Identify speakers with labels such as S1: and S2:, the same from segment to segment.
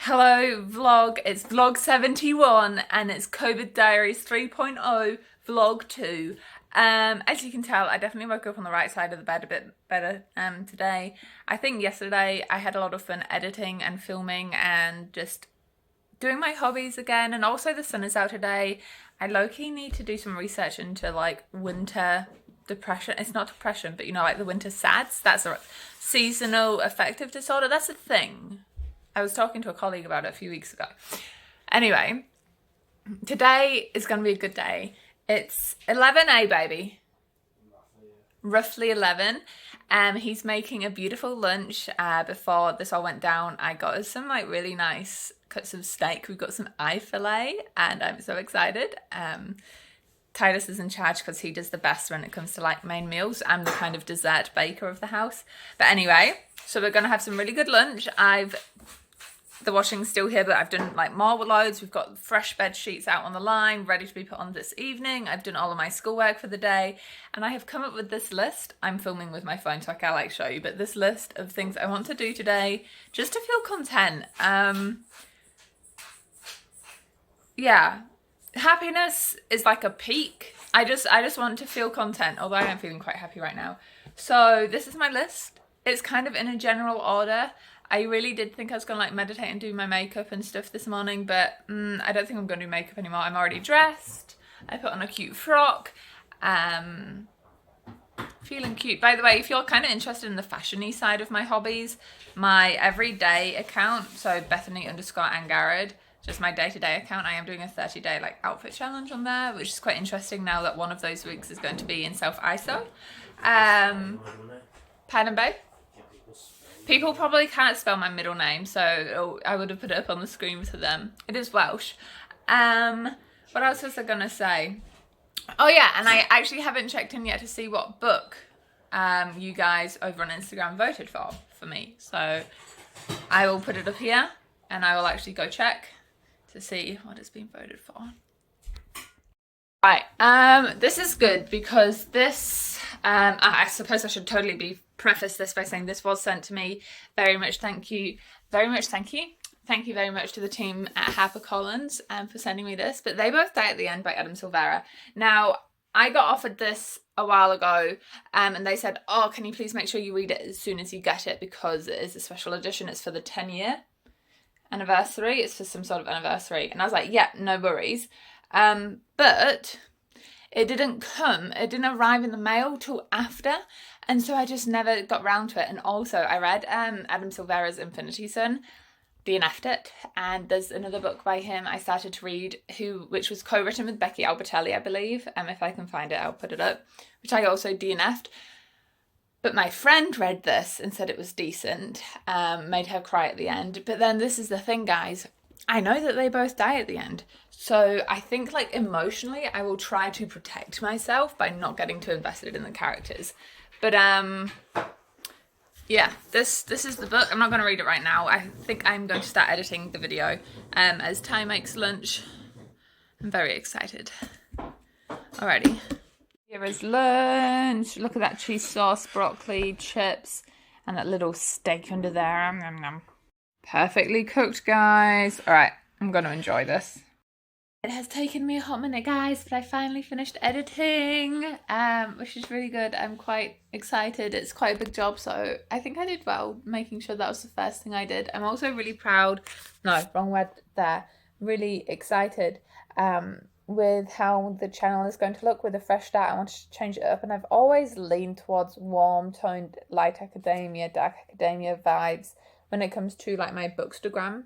S1: Hello vlog, it's vlog 71 and it's COVID Diaries 3.0 vlog 2. As you can tell, I definitely woke up on the right side of the bed a bit better today. I think yesterday I had a lot of fun editing and filming and just doing my hobbies again, and also the sun is out today. I low-key need to do some research into like winter depression. It's not depression, but you know, like the winter SADS. That's a seasonal affective disorder. That's a thing. I was talking to a colleague about it a few weeks ago. Anyway, today is going to be a good day. It's 11 baby. Roughly 11. He's making a beautiful lunch. Before this all went down, I got us some like really nice cuts of steak. We've got some eye fillet and I'm so excited. Titus is in charge because he does the best when it comes to like main meals. I'm the kind of dessert baker of the house. But anyway, so we're going to have some really good lunch. The washing's still here, but I've done like marble loads. We've got fresh bed sheets out on the line, ready to be put on this evening. I've done all of my schoolwork for the day, and I have come up with this list. I'm filming with my phone, so I can't like show you, but this list of things I want to do today just to feel content. Yeah, happiness is like a peak. I just want to feel content, although I am feeling quite happy right now. So this is my list. It's kind of in a general order. I really did think I was going to like meditate and do my makeup and stuff this morning, but I don't think I'm going to do makeup anymore. I'm already dressed. I put on a cute frock. Feeling cute. By the way, if you're kind of interested in the fashion-y side of my hobbies, my everyday account, so Bethany_Nichols, just my day-to-day account, I am doing a 30-day like outfit challenge on there, which is quite interesting now that one of those weeks is going to be in self-iso. Pardon, babe? People probably can't spell my middle name, so I would have put it up on the screen for them. It is Welsh. What else was I gonna say? Oh yeah, and I actually haven't checked in yet to see what book you guys over on Instagram voted for me. So I will put it up here and I will actually go check to see what has been voted for. Right, this is good because this, I suppose I should totally preface this by saying this was sent to me. Very much thank you. Thank you very much to the team at HarperCollins for sending me this. But They Both Die at the End by Adam Silvera. Now, I got offered this a while ago and they said, oh, can you please make sure you read it as soon as you get it because it is a special edition. It's for the 10-year anniversary. It's for some sort of anniversary. And I was like, yeah, no worries. But it didn't arrive in the mail till after, and so I just never got round to it. And also I read Adam Silvera's Infinity Son, DNF'd it, and there's another book by him I started to read which was co-written with Becky Albertelli, I believe. If I can find it, I'll put it up, which I also DNF'd. But my friend read this and said it was decent, made her cry at the end. But then this is the thing, guys. I know that they both die at the end. So I think like emotionally I will try to protect myself by not getting too invested in the characters. But yeah, this is the book. I'm not going to read it right now. I think I'm going to start editing the video as Ty makes lunch. I'm very excited. Alrighty. Here is lunch. Look at that cheese sauce, broccoli, chips, and that little steak under there. Nom, nom. Perfectly cooked, guys. All right, I'm going to enjoy this. It has taken me a hot minute, guys, but I finally finished editing, which is really good. I'm quite excited. It's quite a big job, so I think I did well making sure that was the first thing I did. I'm also really proud, no, wrong word there, really excited with how the channel is going to look with a fresh start. I wanted to change it up, and I've always leaned towards warm toned light academia, dark academia vibes when it comes to like my bookstagram.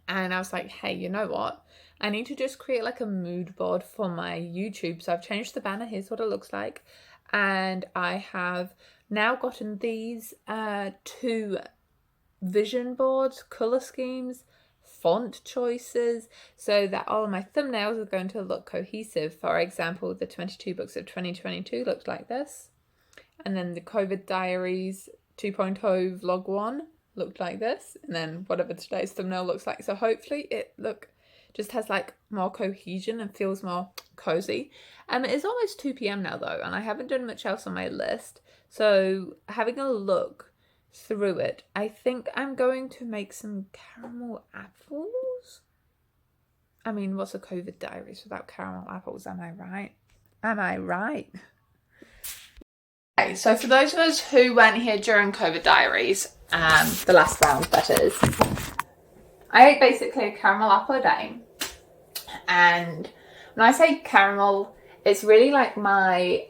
S1: And I was like, hey, you know what? I need to just create like a mood board for my YouTube. So I've changed the banner. Here's what it looks like. And I have now gotten these 2 vision boards, color schemes, font choices, so that all of my thumbnails are going to look cohesive. For example, the 22 books of 2022 looked like this. And then the COVID Diaries 2.0 vlog 1 looked like this, and then whatever today's thumbnail looks like. So hopefully it just has like more cohesion and feels more cozy. It is almost 2 p.m. now though, and I haven't done much else on my list. So having a look through it. I think I'm going to make some caramel apples. I mean, what's a COVID diaries without caramel apples? Am I right? Am I right? Okay, so for those of us who weren't here during COVID diaries, the last round that is, I ate basically a caramel apple a day. And when I say caramel, it's really like my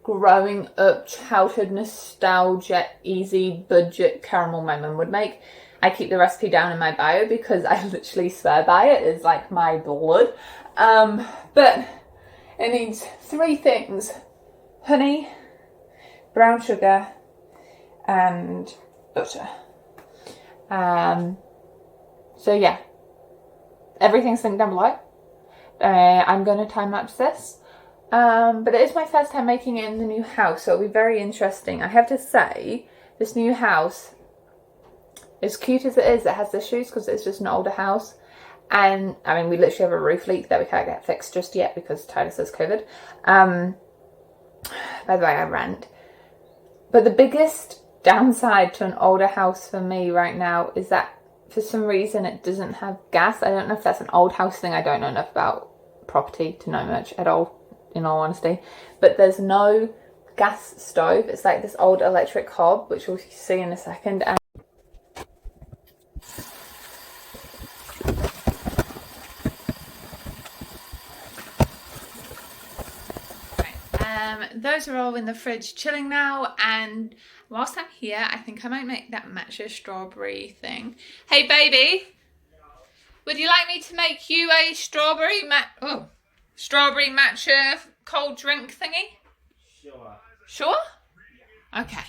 S1: growing up childhood nostalgia, easy budget caramel my mum would make. I keep the recipe down in my bio because I literally swear by it. It's like my blood. But it needs 3 things: honey, brown sugar, and butter. So yeah, everything's linked down below. I'm going to time lapse this. But it is my first time making it in the new house, so it'll be very interesting. I have to say, this new house, as cute as it is, it has issues because it's just an older house. And, I mean, we literally have a roof leak that we can't get fixed just yet because Tyler says COVID. By the way, I rent. But the biggest downside to an older house for me right now is that for some reason it doesn't have gas. I don't know if that's an old house thing. I don't know enough about property to know much at all, in all honesty. But there's no gas stove. It's like this old electric hob, which we'll see in a second. And those are all in the fridge chilling now, and whilst I'm here I think I might make that matcha strawberry thing. Hey baby, would you like me to make you a strawberry matcha cold drink thingy?
S2: Sure.
S1: Sure? Okay.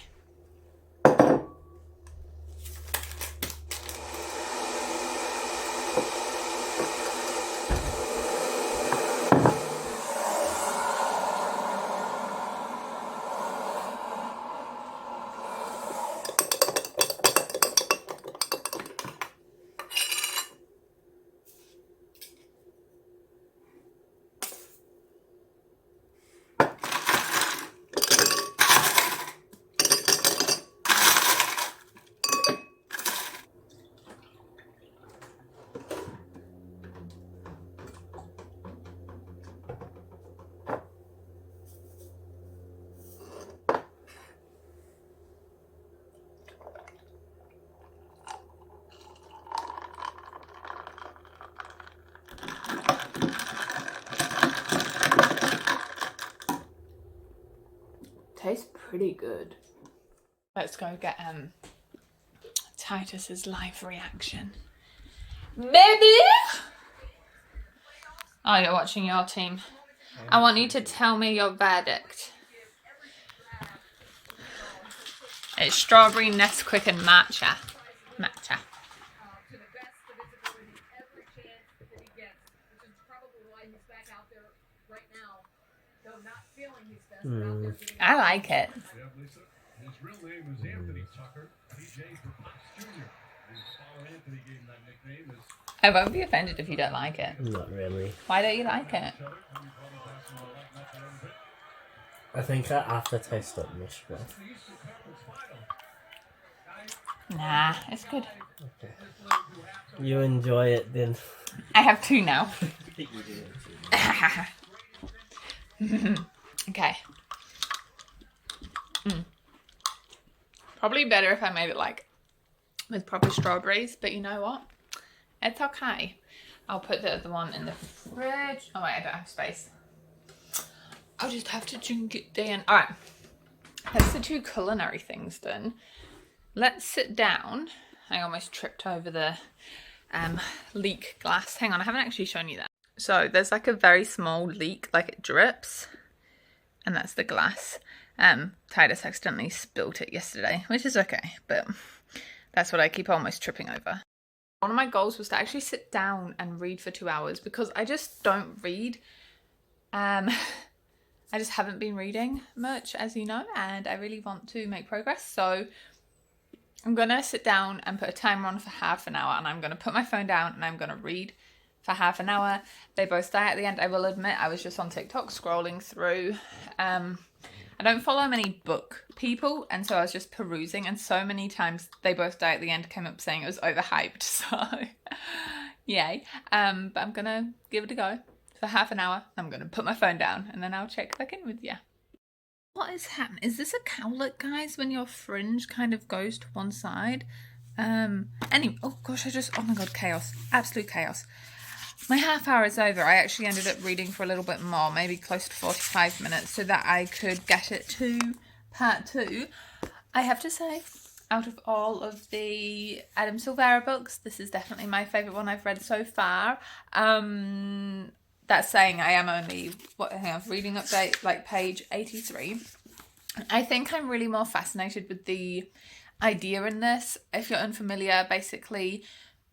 S1: Tastes pretty good. Let's go get Titus's live reaction. Baby! Oh, you're watching your team. I want you to tell me your verdict. It's strawberry, Nesquik and matcha. Matcha. I like it. I won't be offended if you don't like it.
S2: Not really.
S1: Why don't you like it?
S2: I think that aftertaste got mushed with.
S1: Nah, it's good.
S2: Okay. You enjoy it then.
S1: I have 2 now.
S2: You do.
S1: Okay. Probably better if I made it like with proper strawberries, but you know what? It's okay. I'll put the other one in the fridge. Oh wait, I don't have space. I'll just have to drink it then. Alright. That's the 2 culinary things done. Let's sit down. I almost tripped over the leak glass. Hang on, I haven't actually shown you that. So there's like a very small leak, like it drips. And that's the glass. Titus accidentally spilt it yesterday, which is okay, but that's what I keep almost tripping over. One of my goals was to actually sit down and read for 2 hours because I just don't read. I just haven't been reading much, as you know, and I really want to make progress. So I'm going to sit down and put a timer on for half an hour, and I'm going to put my phone down and I'm going to read for half an hour. They both die at the end. I will admit I was just on TikTok scrolling through. I I don't follow many book people, and so I was just perusing, and so many times they both die at the end came up saying it was overhyped, so yay. But I'm gonna give it a go for half an hour. I'm gonna put my phone down and then I'll check back in with you. What is happening? Is this a cowlick, guys, when your fringe kind of goes to one side? Anyway, oh gosh, oh my god, chaos. Absolute chaos. My half hour is over. I actually ended up reading for a little bit more, maybe close to 45 minutes, so that I could get it to part 2. I have to say, out of all of the Adam Silvera books, this is definitely my favourite one I've read so far. That's saying I am only, reading update, like page 83. I think I'm really more fascinated with the idea in this. If you're unfamiliar, basically,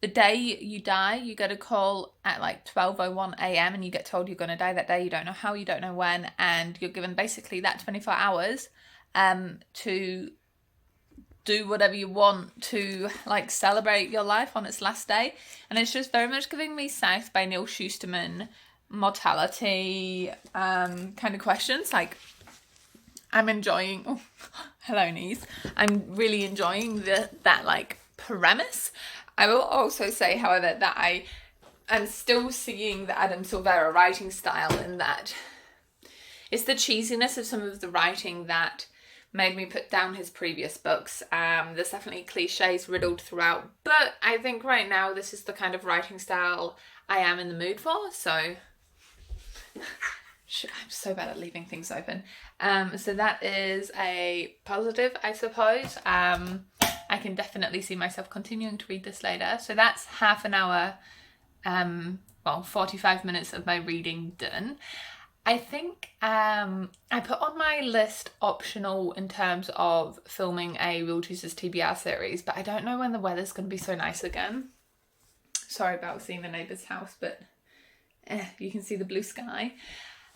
S1: the day you die, you get a call at like 12:01 a.m. and you get told you're going to die that day. You don't know how, you don't know when, and you're given basically that 24 hours to do whatever you want to like celebrate your life on its last day. And it's just very much giving me South by Neil Shusterman mortality kind of questions. Like, I'm enjoying, oh, hello knees, I'm really enjoying that like premise. I will also say, however, that I am still seeing the Adam Silvera writing style in that it's the cheesiness of some of the writing that made me put down his previous books. There's definitely cliches riddled throughout, but I think right now this is the kind of writing style I am in the mood for, so I'm so bad at leaving things open. So that is a positive, I suppose. I can definitely see myself continuing to read this later. So that's half an hour, 45 minutes of my reading done. I think I put on my list optional in terms of filming a Real Choosers TBR series, but I don't know when the weather's going to be so nice again. Sorry about seeing the neighbour's house, but you can see the blue sky.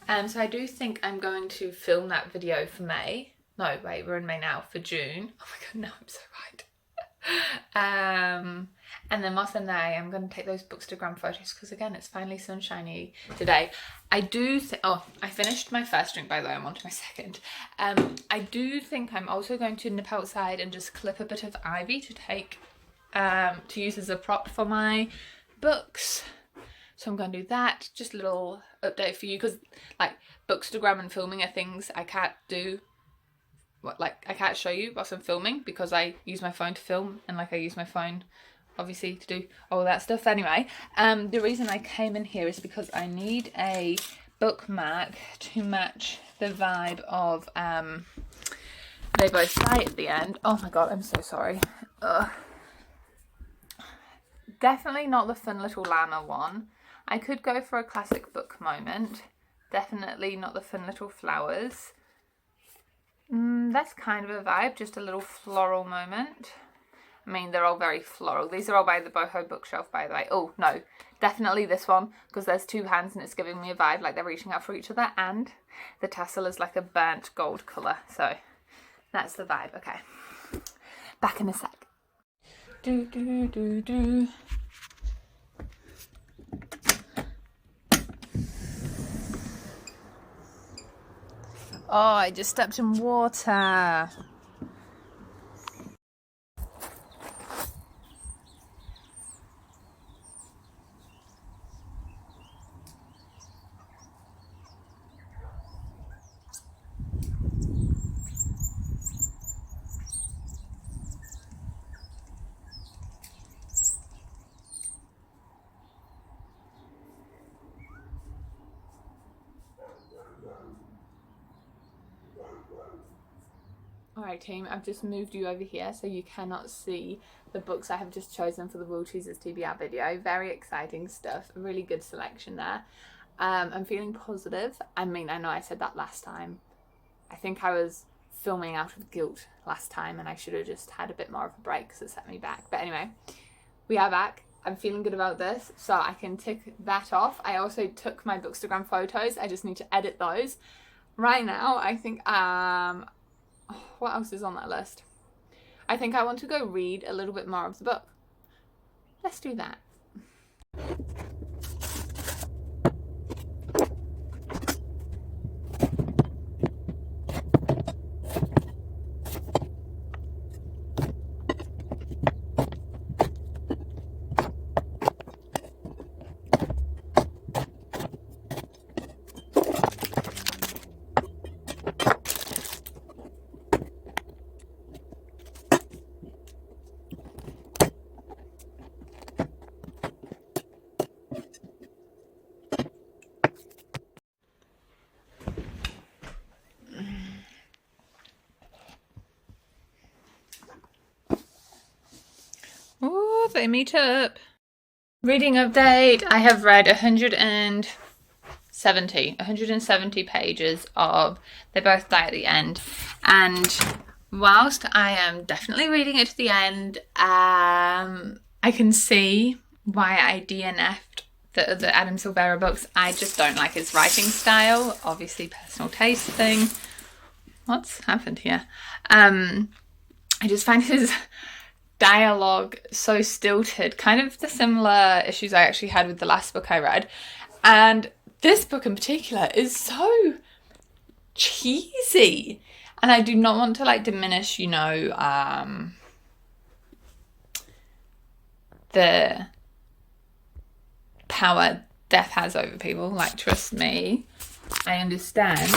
S1: So I do think I'm going to film that video for May. No, wait, we're in May now, for June. Oh my god, no, I'm so right. And then whilst I'm there, I'm going to take those Bookstagram photos because, again, it's finally sunshiny today. I do think... Oh, I finished my first drink, by the way. I'm on to my second. I do think I'm also going to nip outside and just clip a bit of ivy to take... to use as a prop for my books. So I'm going to do that. Just a little update for you because, like, Bookstagram and filming are things I can't do. I can't show you whilst I'm filming because I use my phone to film and, like, I use my phone, obviously, to do all that stuff. Anyway, the reason I came in here is because I need a bookmark to match the vibe of They Both Die at the End. Oh my god, I'm so sorry. Ugh. Definitely not the Fun Little Llama one. I could go for a classic book moment. Definitely not the Fun Little Flowers. That's kind of a vibe, just a little floral moment. I mean, they're all very floral. These are all by the Boho Bookshelf, by the way. Oh, no, definitely this one, because there's two hands and it's giving me a vibe like they're reaching out for each other, and the tassel is like a burnt gold colour. So that's the vibe. Okay, back in a sec. Do, do, do, do. Oh, I just stepped in water. Alright team, I've just moved you over here so you cannot see the books I have just chosen for the Real Choosers TBR video. Very exciting stuff, a really good selection there. I'm feeling positive. I mean, I know I said that last time. I think I was filming out of guilt last time and I should have just had a bit more of a break because it set me back. But anyway, we are back. I'm feeling good about this, so I can tick that off. I also took my Bookstagram photos. I just need to edit those. Right now, I think... what else is on that list? I think I want to go read a little bit more of the book. Let's do that. they meet up. Reading update. I have read 170 pages of They Both Die at the End. And whilst I am definitely reading it to the end, I can see why I DNF'd the Adam Silvera books. I just don't like his writing style. Obviously, personal taste thing. What's happened here? I just find his dialogue so stilted, kind of the similar issues I actually had with the last book I read. And this book in particular is so cheesy. And I do not want to like diminish, you know, the power death has over people. Like, trust me, I understand.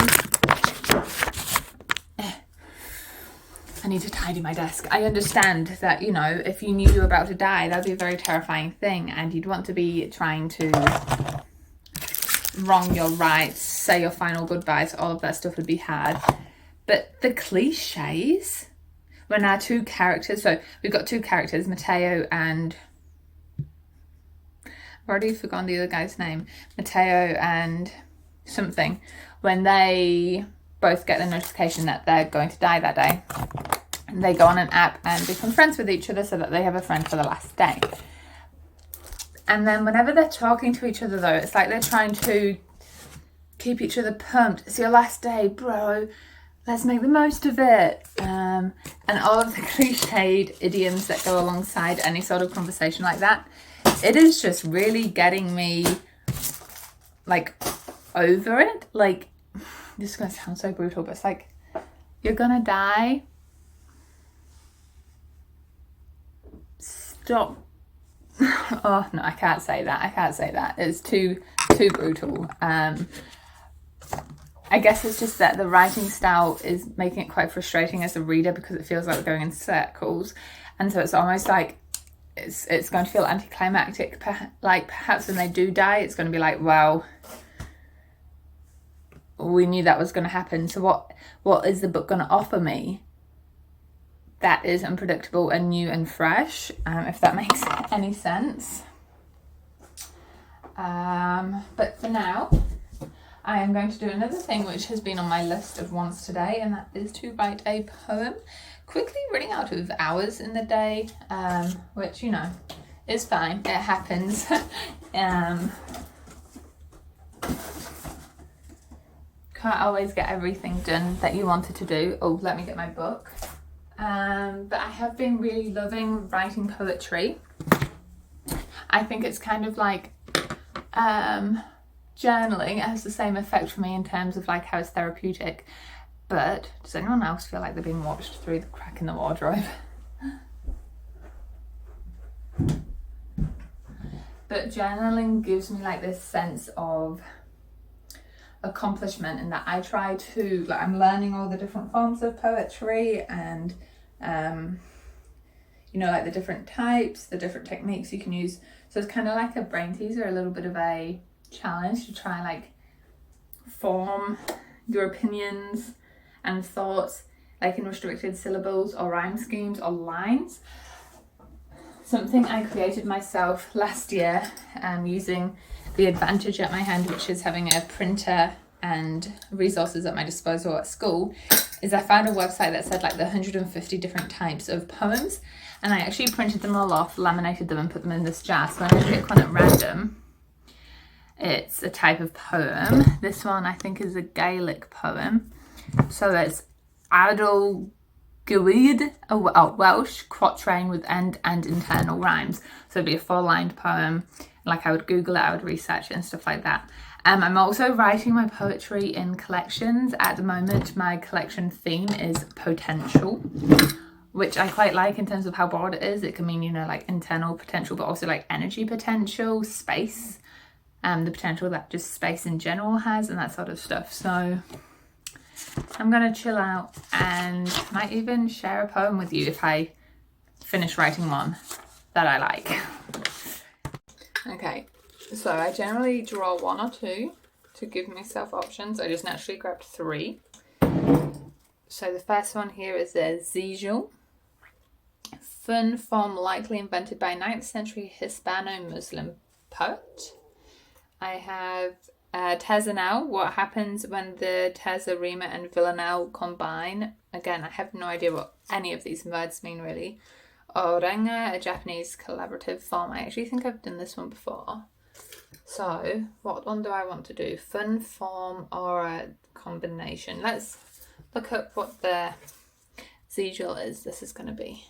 S1: I need to tidy my desk. I understand that, you know, if you knew you were about to die, that would be a very terrifying thing, and you'd want to be trying to wrong your rights, say your final goodbyes, all of that stuff would be hard. But the cliches, when our two characters, so we've got two characters, Mateo and, I've already forgotten the other guy's name, Mateo and something, when they both get the notification that they're going to die that day, and they go on an app and become friends with each other so that they have a friend for the last day. And then whenever they're talking to each other though, it's like they're trying to keep each other pumped. It's your last day, bro. Let's make the most of it. And all of the cliched idioms that go alongside any sort of conversation like that. It is just really getting me like over it. Like, this is going to sound so brutal, but it's like, you're gonna die. Stop. Oh, no, I can't say that. I can't say that. It's too brutal. I guess it's just that the writing style is making it quite frustrating as a reader because it feels like we're going in circles. And so it's almost like it's going to feel anticlimactic. Like, perhaps when they do die, it's going to be like, well, we knew that was going to happen. So what is the book going to offer me that is unpredictable and new and fresh, if that makes any sense? But for now, I am going to do another thing which has been on my list of wants today, and that is to write a poem. Quickly running out of hours in the day, which, you know, is fine. It happens. Can't always get everything done that you wanted to do. Oh, let me get my book. But I have been really loving writing poetry. I think it's kind of like journaling. It has the same effect for me in terms of like how it's therapeutic. But does anyone else feel like they're being watched through the crack in the wardrobe? But journaling gives me like this sense of accomplishment, in that I try to, like, I'm learning all the different forms of poetry and you know, like the different types, the different techniques you can use. So it's kind of like a brain teaser, a little bit of a challenge to try and like form your opinions and thoughts like in restricted syllables or rhyme schemes or lines. Something I created myself last year using the advantage at my hand, which is having a printer and resources at my disposal at school, is I found a website that said like the 150 different types of poems, and I actually printed them all off, laminated them and put them in this jar. So when I pick one at random, it's a type of poem. This one I think is a Gaelic poem. So it's Adol Gwyd, a Welsh quatrain with end and internal rhymes. So it'd be a 4-lined poem. Like, I would Google it, I would research it and stuff like that. I'm also writing my poetry in collections. At the moment, my collection theme is potential, which I quite like in terms of how broad it is. It can mean, you know, like internal potential, but also like energy potential, space, the potential that just space in general has, and that sort of stuff. So I'm gonna chill out and might even share a poem with you if I finish writing one that I like. Okay, so I generally draw 1 or 2 to give myself options. I just naturally grabbed 3. So the first one here is a Zizul, Fun form likely invented by 9th century Hispano-Muslim poet. I have Tesanel, what happens when the Tesa, Rima and Villanelle combine. Again, I have no idea what any of these words mean really. Orenga, a Japanese collaborative form. I actually think I've done this one before. So, what one do I want to do? Fun form or a combination? Let's look up what the Zejal is. This is going to be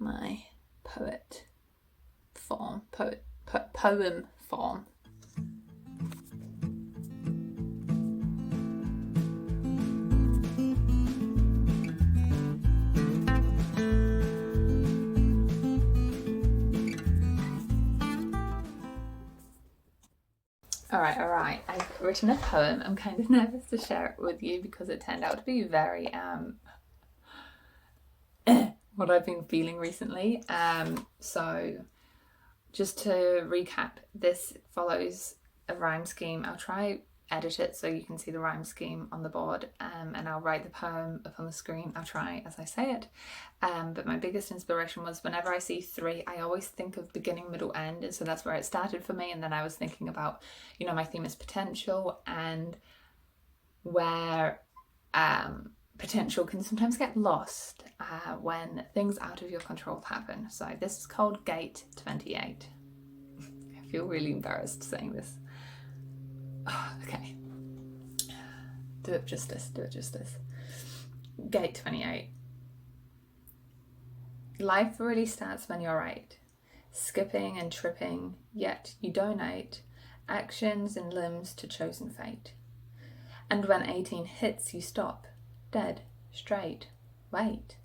S1: my poet form, poem form. All right. I've written a poem. I'm kind of nervous to share it with you because it turned out to be very what I've been feeling recently. So just to recap, this follows a rhyme scheme. I'll try edit it so you can see the rhyme scheme on the board, and I'll write the poem up on the screen. I'll try as I say it. But my biggest inspiration was whenever I see 3, I always think of beginning, middle, end, and so that's where it started for me. And then I was thinking about, you know, my theme is potential, and where potential can sometimes get lost when things out of your control happen. So this is called Gate 28. I feel really embarrassed saying this. Oh, okay. Do it justice. Gate 28. Life really starts when you're 8. Skipping and tripping, yet you donate actions and limbs to chosen fate. And when 18 hits, you stop, dead, straight, wait.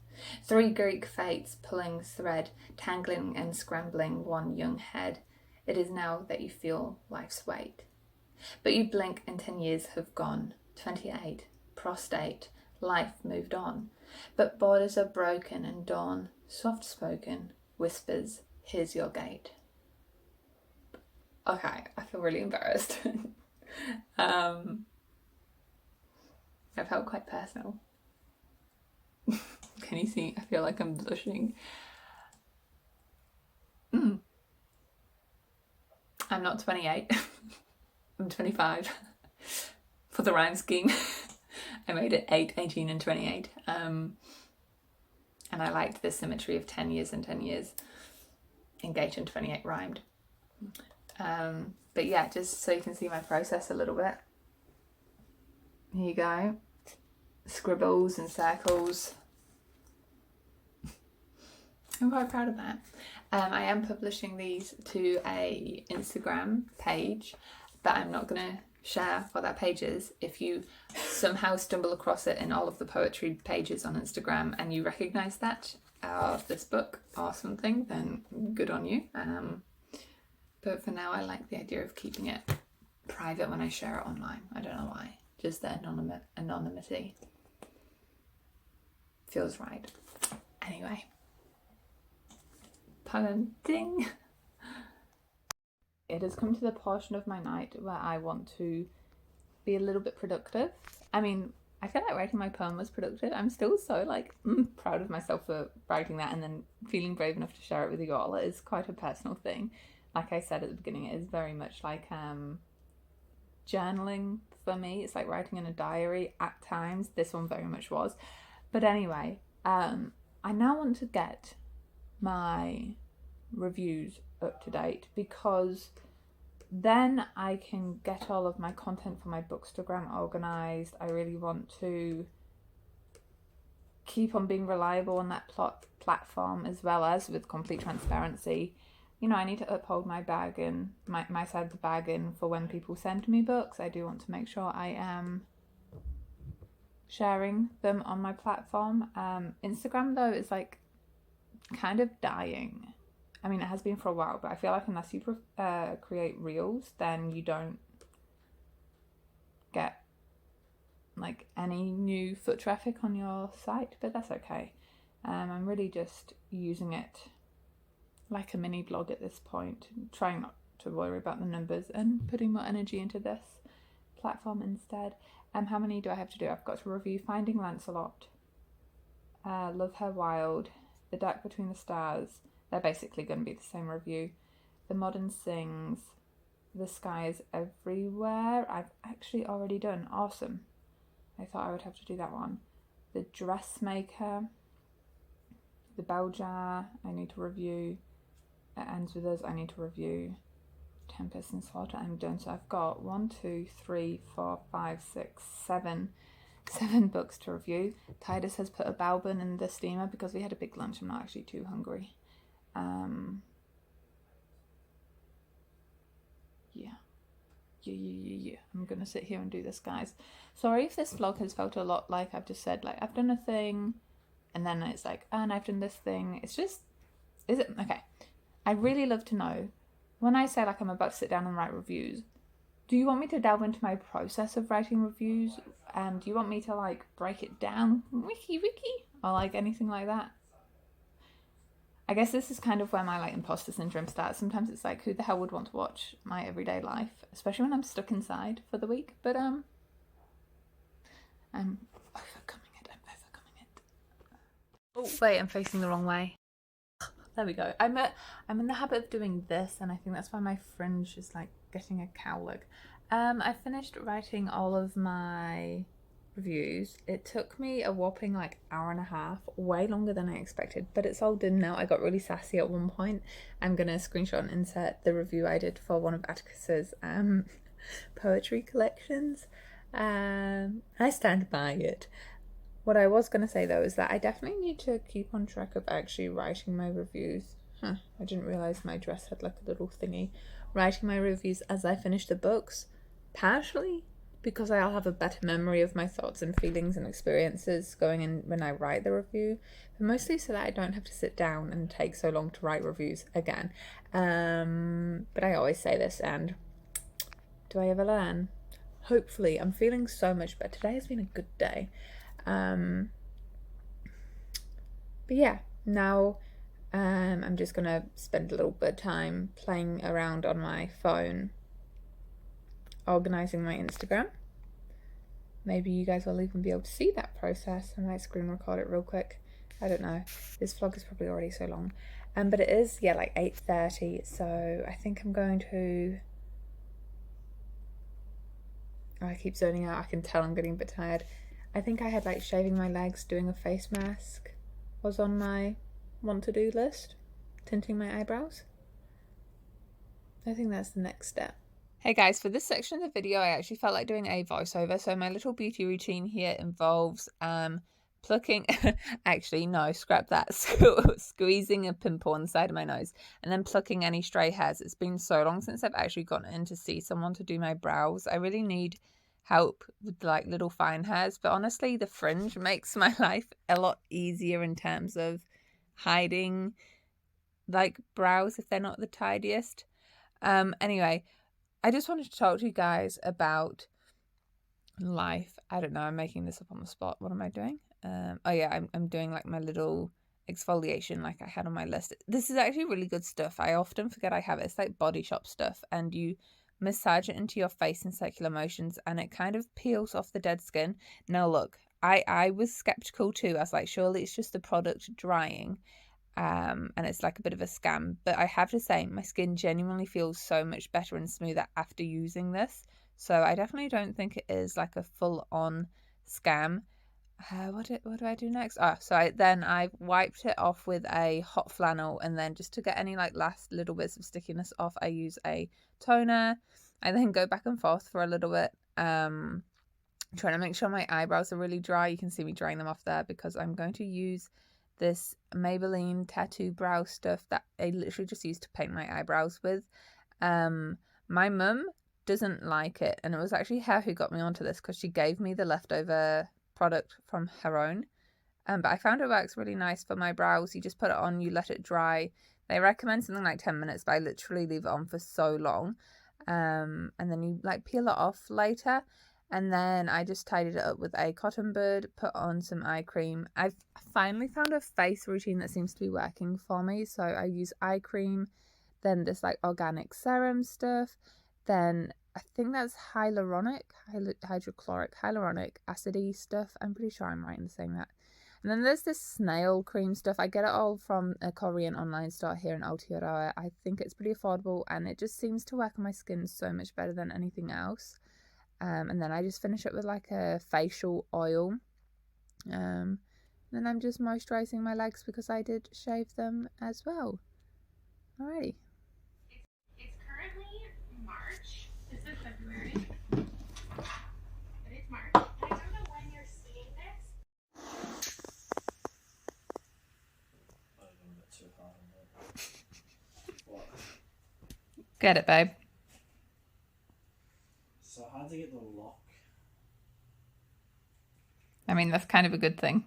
S1: 3 Greek fates pulling thread, tangling and scrambling one young head. It is now that you feel life's weight. But you blink and 10 years have gone. 28, prostate, life moved on. But borders are broken and dawn, soft spoken, whispers, here's your gate. Okay, I feel really embarrassed. I felt quite personal. Can you see? I feel like I'm blushing. I'm not 28. I'm 25 for the rhyme scheme. I made it 8, 18 and 28. And I liked the symmetry of 10 years and 10 years. Engaged and 28 rhymed. But yeah, just so you can see my process a little bit. Here you go. Scribbles and circles. I'm quite proud of that. I am publishing these to a Instagram page, but I'm not going to share what that page is. If you somehow stumble across it in all of the poetry pages on Instagram and you recognise that of this book or something, then good on you. But for now, I like the idea of keeping it private when I share it online. I don't know why. Just the anonymity feels right. Anyway. Poem ding. It has come to the portion of my night where I want to be a little bit productive. I mean, I feel like writing my poem was productive. I'm still so proud of myself for writing that and then feeling brave enough to share it with you all. It is quite a personal thing. Like I said at the beginning, it is very much like journaling for me. It's like writing in a diary at times. This one very much was. But anyway, I now want to get my reviews up to date, because then I can get all of my content for my Bookstagram organised. I really want to keep on being reliable on that platform, as well as with complete transparency. You know, I need to uphold my bargain, my side of the bargain for when people send me books. I do want to make sure I am sharing them on my platform. Instagram though is like kind of dying. I mean, it has been for a while, but I feel like unless you create reels, then you don't get like any new foot traffic on your site, but that's okay. I'm really just using it like a mini blog at this point, trying not to worry about the numbers and putting more energy into this platform instead. How many do I have to do? I've got to review Finding Lancelot, Love Her Wild, The Dark Between the Stars, they're basically going to be the same review. The Modern Sings, The Sky is Everywhere, I've actually already done. Awesome. I thought I would have to do that one. The Dressmaker, The Bell Jar, I need to review. It Ends With Us, I need to review. Tempest and Slaughter, I'm done. So I've got 1, 2, 3, 4, 5, 6, 7 books to review. Titus has put a Balbin in the steamer because we had a big lunch. I'm not actually too hungry. Yeah. I'm gonna sit here and do this, guys. Sorry if this vlog has felt a lot like I've just said, like, I've done a thing and then it's like, and I've done this thing. It's just, is it okay? I really love to know, when I say like I'm about to sit down and write reviews, do you want me to delve into my process of writing reviews? And do you want me to like break it down wiki or like anything like that? I guess this is kind of where my like imposter syndrome starts. Sometimes it's like, who the hell would want to watch my everyday life, especially when I'm stuck inside for the week? But I'm overcoming it. Oh wait, I'm facing the wrong way. There we go. I'm in the habit of doing this, and I think that's why my fringe is like getting a cow look. I finished writing all of my reviews. It took me a whopping like hour and a half, way longer than I expected, but it's all done now. I got really sassy at one point. I'm gonna screenshot and insert the review I did for one of Atticus's poetry collections. I stand by it. What I was going to say though is that I definitely need to keep on track of actually writing my reviews. I didn't realise my dress had like a little thingy. Writing my reviews as I finish the books, partially because I'll have a better memory of my thoughts and feelings and experiences going in when I write the review, but mostly so that I don't have to sit down and take so long to write reviews again. But I always say this, and do I ever learn? Hopefully. I'm feeling so much better. Today has been a good day. But yeah, now I'm just gonna spend a little bit of time playing around on my phone, organizing my Instagram. Maybe you guys will even be able to see that process. I might screen record it real quick. I don't know. This vlog is probably already so long. But it is, yeah, like 8:30, so I think I'm going to... Oh, I keep zoning out. I can tell I'm getting a bit tired. I think I had like shaving my legs, doing a face mask was on my want to do list. Tinting my eyebrows. I think that's the next step. Hey guys, for this section of the video I actually felt like doing a voiceover. So my little beauty routine here involves plucking, actually no, scrap that, squeezing a pimple on the side of my nose and then plucking any stray hairs. It's been so long since I've actually gotten in to see someone to do my brows. I really need help with like little fine hairs, but honestly the fringe makes my life a lot easier in terms of hiding like brows if they're not the tidiest. Anyway, I just wanted to talk to you guys about life. I don't know, I'm making this up on the spot. What am I doing? Oh yeah, I'm doing like my little exfoliation like I had on my list. This is actually really good stuff. I often forget I have it. It's like Body Shop stuff, and you massage it into your face in circular motions and it kind of peels off the dead skin. Now look, I was skeptical too. I was like, surely it's just the product drying and it's like a bit of a scam, but I have to say my skin genuinely feels so much better and smoother after using this, so I definitely don't think it is like a full-on scam. What do I do next? So I've wiped it off with a hot flannel, and then just to get any like last little bits of stickiness off, I use a toner. I then go back and forth for a little bit, trying to make sure my eyebrows are really dry. You can see me drying them off there because I'm going to use this Maybelline tattoo brow stuff that I literally just used to paint my eyebrows with. My mum doesn't like it, and it was actually her who got me onto this because she gave me the leftover product from her own, but I found it works really nice for my brows. You just put it on, you let it dry. They recommend something like 10 minutes, but I literally leave it on for so long, and then you like peel it off later. And then I just tidied it up with a cotton bud, put on some eye cream. I've finally found a face routine that seems to be working for me. So I use eye cream, then this like organic serum stuff, then I think that's hyaluronic acid-y stuff. I'm pretty sure I'm right in saying that. And then there's this snail cream stuff. I get it all from a Korean online store here in Aotearoa. I think it's pretty affordable, and it just seems to work on my skin so much better than anything else. And then I just finish it with like a facial oil. Then I'm just moisturising my legs because I did shave them as well. Alrighty.
S3: It's currently March. This is February. But it's March. I don't know when you're seeing this.
S2: I don't know, too hard on that. What?
S1: Get it, babe.
S2: So how to get the lock?
S1: I mean, that's kind of a good thing.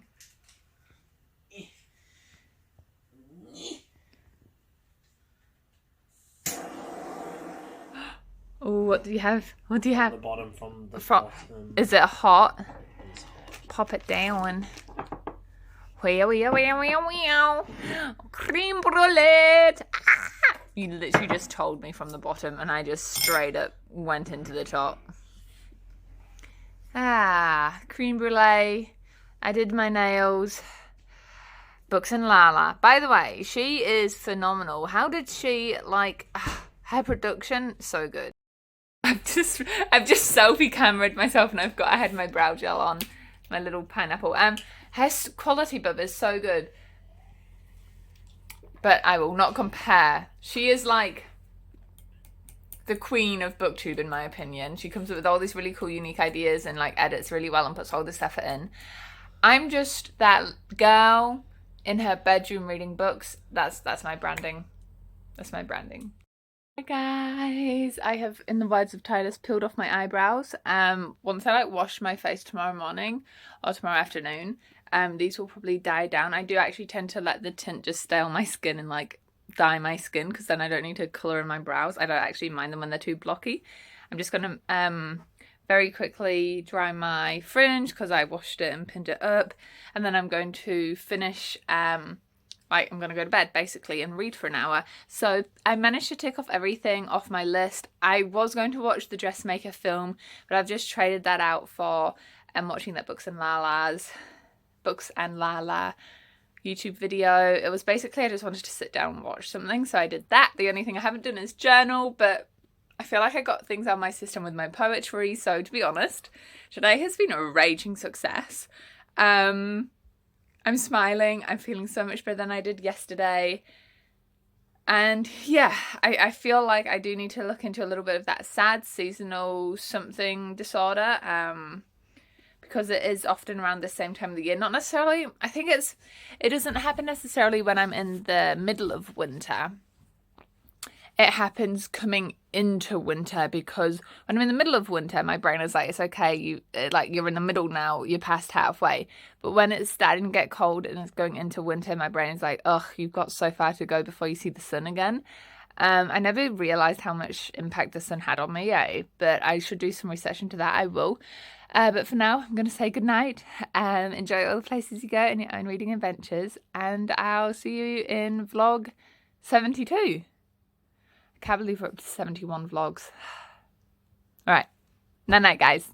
S1: Oh, what do you have? What do you have?
S2: The bottom from the
S1: From,
S2: bottom.
S1: is it hot?
S2: It's hot.
S1: Pop it down. Wow. Cream brulee. Ah! You literally just told me from the bottom and I just straight up went into the top. Ah, creme brulee. I did my nails. Books and Lala. By the way, she is phenomenal. How did she, like, her production? So good. I've just selfie cameraed myself and I had my brow gel on, my little pineapple. Her quality, bub, is so good. But I will not compare. She is like the queen of booktube, in my opinion. She comes up with all these really cool, unique ideas and like edits really well and puts all this effort in. I'm just that girl in her bedroom reading books. That's my branding. That's my branding. Hi guys, I have, in the words of Titus, peeled off my eyebrows. Once I like wash my face tomorrow morning or tomorrow afternoon, these will probably die down. I do actually tend to let the tint just stay on my skin and like dye my skin, because then I don't need to colour in my brows. I don't actually mind them when they're too blocky. I'm just gonna very quickly dry my fringe because I washed it and pinned it up, and then I'm going to finish like, I'm going to go to bed, basically, and read for an hour. So I managed to tick off everything off my list. I was going to watch the Dressmaker film, but I've just traded that out for watching that Books and Lala YouTube video. It was basically, I just wanted to sit down and watch something, so I did that. The only thing I haven't done is journal, but I feel like I got things out of my system with my poetry. So to be honest, today has been a raging success. I'm smiling. I'm feeling so much better than I did yesterday. And yeah, I feel like I do need to look into a little bit of that sad seasonal something disorder, because it is often around the same time of the year. Not necessarily, I think it doesn't happen necessarily when I'm in the middle of winter. It happens coming into winter, because when I'm in the middle of winter, my brain is like, it's okay, you're in the middle now, you're past halfway. But when it's starting to get cold and it's going into winter, my brain is like, ugh, you've got so far to go before you see the sun again. I never realised how much impact the sun had on me, but I should do some research into that. I will. But for now, I'm going to say goodnight. Enjoy all the places you go in your own reading adventures, and I'll see you in vlog 72. I can't believe we're up to 71 vlogs. All right. Night night, guys.